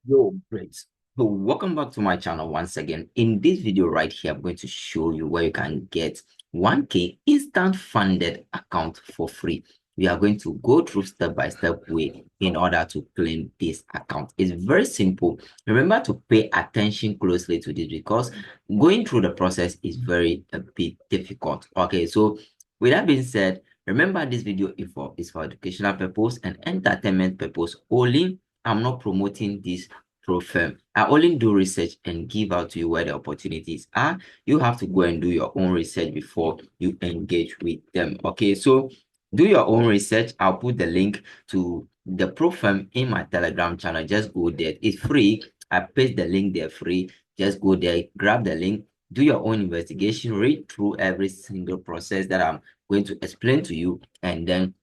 Yo, great. So welcome back to my channel once again. In this video right here, I'm going to show you where you can get 1K instant funded account for free. We are going to go through step-by-step way in order to claim this account. It's very simple. Remember to pay attention closely to this because going through the process is a bit difficult. Okay, so with that being said, remember this video is for educational purpose and entertainment purpose only. I'm not promoting this pro firm. I only do research and give out to you where the opportunities are. You have to go and do your own research before you engage with them. Okay, so do your own research. I'll put the link to the pro firm in my Telegram channel. Just go there. It's free. I paste the link there free. Just go there, grab the link, do your own investigation, read through every single process that I'm going to explain to you, and then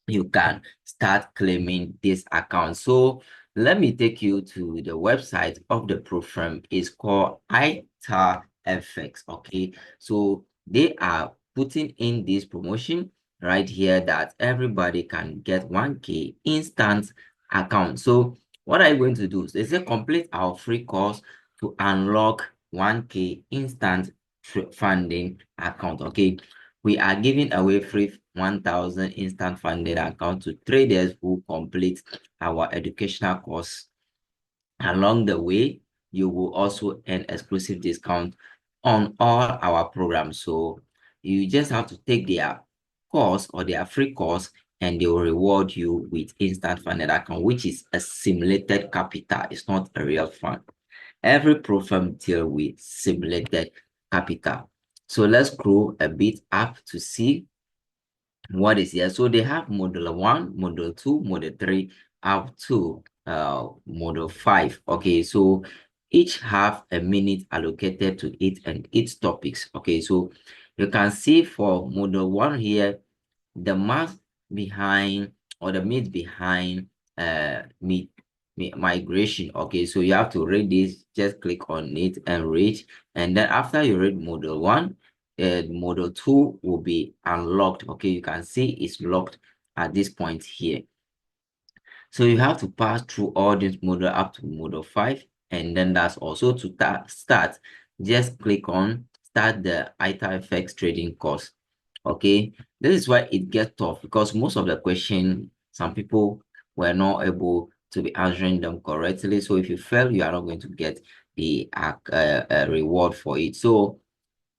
you can start claiming this account. So let me take you to the website of the pro firm. It's called FX. Okay, so they are putting in this promotion right here that everybody can get 1K instant account. So what are you going to do? So they say complete our free course to unlock 1K instant funding account. Okay, we are giving away free 1,000 instant funded account to traders who complete our educational course. Along the way, you will also earn exclusive discount on all our programs. So you just have to take their course or their free course and they will reward you with instant funded account, which is a simulated capital. It's not a real fund. Every pro firm deal with simulated capital. So let's scroll a bit up to see what is here. So they have model 1, model 2, model 3, up to model 5. Okay, so each have a minute allocated to it and its topics. Okay, so you can see for model 1 here, the math behind or the myth behind migration. Okay, so you have to read this, just click on it and read, and then after you read model 1, model 2 will be unlocked. Okay, you can see it's locked at this point here. So you have to pass through all this model up to model 5, and then that's also to start. Just click on start the ITA trading course. Okay, this is why it gets tough because most of the question, some people were not able to be answering them correctly. So if you fail, you are not going to get the reward for it. So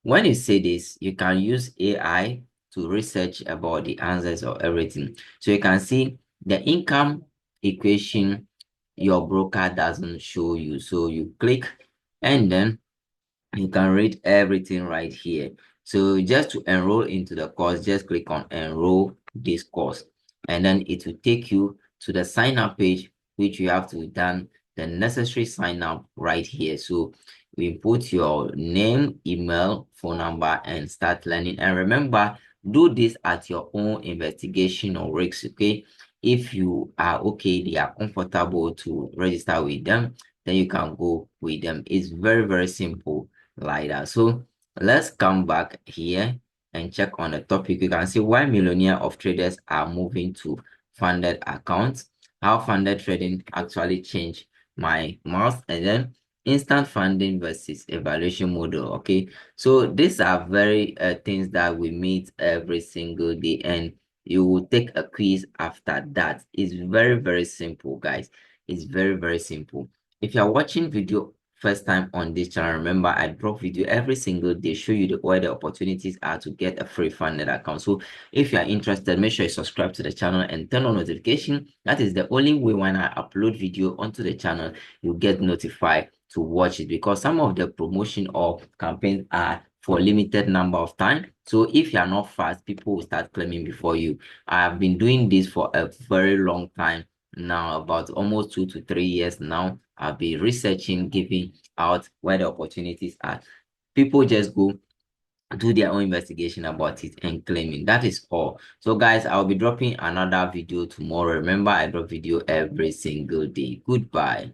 when you say this, you can use AI to research about the answers of everything. So you can see the income equation your broker doesn't show you. So you click and then you can read everything right here. So just to enroll into the course, just click on enroll this course, and then it will take you to the sign up page, which you have to done the necessary sign up right here. So we input your name, email, phone number, and start learning. And remember, do this at your own investigation or risk. Okay, if you are okay, they are comfortable to register with them, then you can go with them. It's very simple like that. So let's come back here and check on the topic. You can see why millionaire of traders are moving to funded accounts, how funded trading actually changed my math, and then instant funding versus evaluation model. Okay, so these are very things that we meet every single day, and you will take a quiz after that. It's very simple, guys. It's very simple. If you are watching video first time on this channel, remember I drop video every single day, show you where the opportunities are to get a free funded account. So if you are interested, make sure you subscribe to the channel and turn on notification. That is the only way when I upload video onto the channel, you get notified to watch it, because some of the promotion or campaigns are for a limited number of time. So if you are not fast, people will start claiming before you. I have been doing this for a very long time now, about almost 2 to 3 years now. I'll be researching, giving out where the opportunities are. People just go do their own investigation about it and claiming. That is all. So guys, I'll be dropping another video tomorrow. Remember, I drop video every single day. Goodbye.